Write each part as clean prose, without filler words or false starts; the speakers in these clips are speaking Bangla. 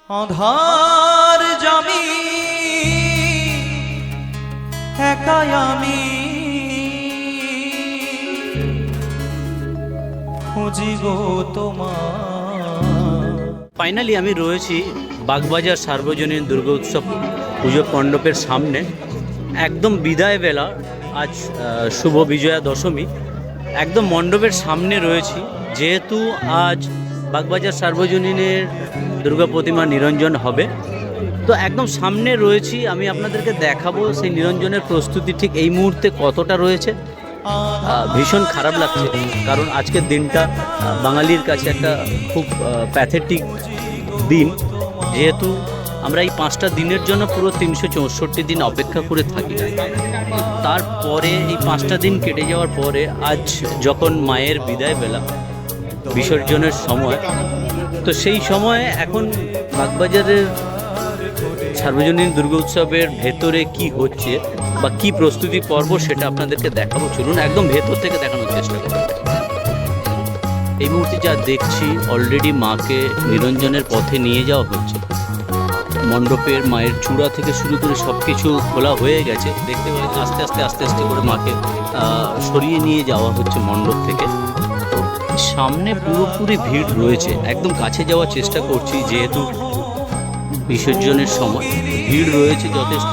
আধার জামি একাই আমি খুঁজি গো তোমার। ফাইনালি আমি রয়েছি বাগবাজার সার্বজনীন দুর্গোৎসব পুজো মণ্ডপের সামনে। একদম বিদায় বেলা, আজ শুভ বিজয়া দশমী। একদম মণ্ডপের সামনে রয়েছি, যেহেতু আজ বাগবাজার সার্বজনীনের দুর্গা প্রতিমা নিরঞ্জন হবে, তো একদম সামনে রয়েছি। আমি আপনাদেরকে দেখাবো সেই নিরঞ্জনের প্রস্তুতি ঠিক এই মুহূর্তে কতটা রয়েছে। ভীষণ খারাপ লাগছে, কারণ আজকের দিনটা বাঙালির কাছে একটা খুব প্যাথেটিক দিন, যেহেতু আমরা এই 5টা দিনের জন্য পুরো 364 দিন অপেক্ষা করে থাকি। তারপরে এই 5টা দিন কেটে যাওয়ার পরে আজ যখন মায়ের বিদায় বেলা, বিসর্জনের সময়, তো সেই সময় এখন বাগবাজারের সার্বজনীন দুর্গোৎসবের ভেতরে কি হচ্ছে বা কি প্রস্তুতি পর্ব, সেটা আপনাদেরকে দেখাবো। চলুন একদম ভেতর থেকে দেখানোর চেষ্টা করব। এই মুহূর্তে যা দেখছি, অলরেডি মাকে নিরঞ্জনের পথে নিয়ে যাওয়া হচ্ছে। মণ্ডপের মায়ের চূড়া থেকে শুরু করে সব কিছু খোলা হয়ে গেছে। দেখতে পাচ্ছি আস্তে আস্তে আস্তে আস্তে করে মাকে সরিয়ে নিয়ে যাওয়া হচ্ছে মণ্ডপ থেকে। সামনে পুরোপুরি ভিড় রয়েছে, একদম কাছে যাওয়ার চেষ্টা করছি, যেহেতু বিসর্জনের সময় ভিড় রয়েছে যথেষ্ট।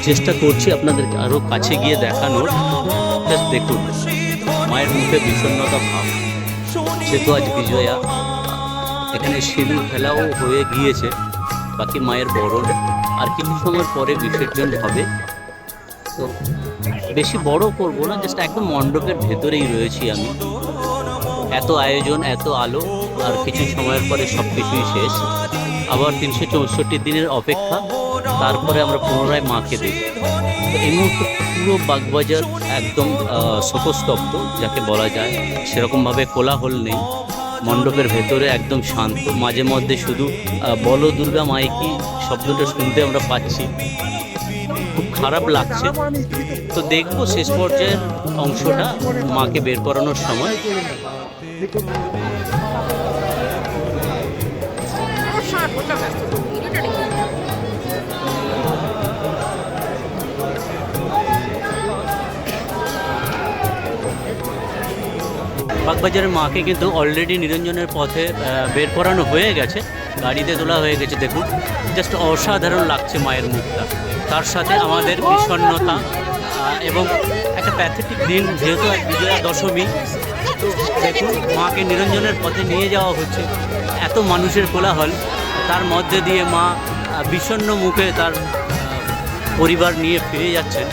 চেষ্টা করছি আপনাদেরকে আরও কাছে গিয়ে দেখানোর। জাস্ট দেখুন মায়ের মুখে বিষণ্ণতা ভাব, যেহেতু আজ বিজয়া। এখানে সিঁদুর খেলাও হয়ে গিয়েছে, বাকি মায়ের বরণ। আর কিছু সময় পরে বিসর্জন হবে। তো বেশি বড় করবো না, জাস্ট একদম মণ্ডপের ভেতরেই রয়েছি আমি। এত আয়োজন, এত আলো, আর কিছু সময়ের পরে সব কিছুই শেষ। আবার 364 দিনের অপেক্ষা, তারপরে আমরা পুনরায় মাকে দেখি। এই মুহূর্তে পুরো বাগবাজার একদম শোকস্তব্ধ যাকে বলা যায়। সেরকমভাবে কোলাহল নেই, মণ্ডপের ভেতরে একদম শান্ত। মাঝে মধ্যে শুধু বলো দুর্গা মাইকি শব্দটা শুনতে আমরা পাচ্ছি। খুব খারাপ লাগছে। তো দেখবো শেষ পর্যায়ের অংশটা মাকে বের করানোর সময়। বাগবাজারের মাকে কিন্তু অলরেডি নিরঞ্জনের পথে বের করানো হয়ে গেছে, গাড়িতে তোলা হয়ে গেছে। দেখুন জাস্ট অসাধারণ লাগছে মায়ের মুখটা। তার সাথে আমাদের বিষণ্ণতা এবং একটা প্যাথেটিক দিন, যেহেতু এক বিজয়া দশমী। তো দেখুন মাকে নিরঞ্জনের পথে নিয়ে যাওয়া হচ্ছে, এত মানুষের কোলাহল, তার মধ্যে দিয়ে মা বিষণ্ণ মুখে তার পরিবার নিয়ে ফিরে যাচ্ছেন।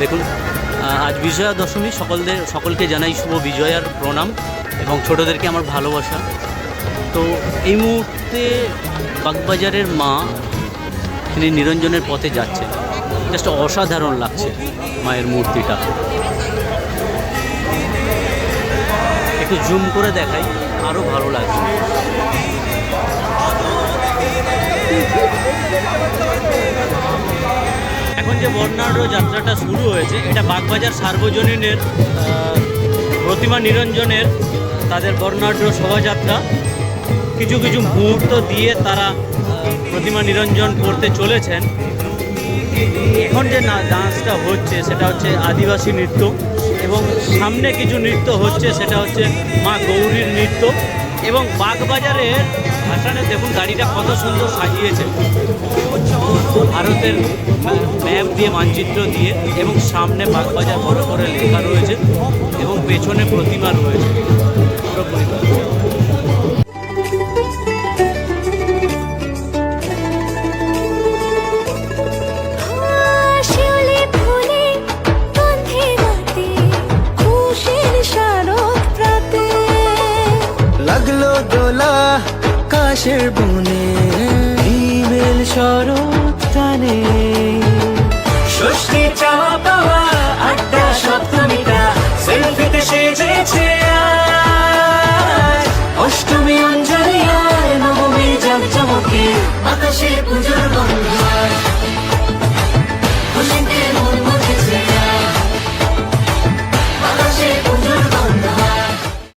দেখুন আজ বিজয়া দশমী। সকলকে জানাই শুভ বিজয়ার প্রণাম এবং ছোটদেরকে আমার ভালোবাসা। তো এই মুহূর্তে বাগবাজারের মা তিনি নিরঞ্জনের পথে যাচ্ছেন। জাস্ট অসাধারণ লাগছে মায়ের মূর্তিটা। একটু জুম করে দেখাই, আরও ভালো লাগছে। এখন যে বর্ণাঢ্য যাত্রাটা শুরু হয়েছে, এটা বাগবাজার সার্বজনীনের প্রতিমা নিরঞ্জনের তাদের বর্ণাঢ্য শোভাযাত্রা। কিছু কিছু মুহূর্ত দিয়ে তারা প্রতিমা নিরঞ্জন করতে চলেছেন। এখন যে ডান্সটা হচ্ছে সেটা হচ্ছে আদিবাসী নৃত্য, এবং সামনে কিছু নৃত্য হচ্ছে, সেটা হচ্ছে মা গৌরীর নৃত্য। এবং বাগবাজারের ভাসানে দেখুন গাড়িটা কত সুন্দর সাজিয়েছে, ভারতের ম্যাপ দিয়ে, মানচিত্র দিয়ে, এবং সামনে বাগবাজার বড় করে লেখা রয়েছে এবং পেছনে প্রতিমা রয়েছে। লাগলো দোলা কাশের বনে, হিমেল শরৎ টানে, ষষ্ঠী চাওয়া পাওয়া আড্ডা সপ্তমীটা সেলফিতে সেজেছে। অষ্টমী অঞ্জলি আর নবমী জাঁকজমকে আকাশে পুজোর গন্ধ।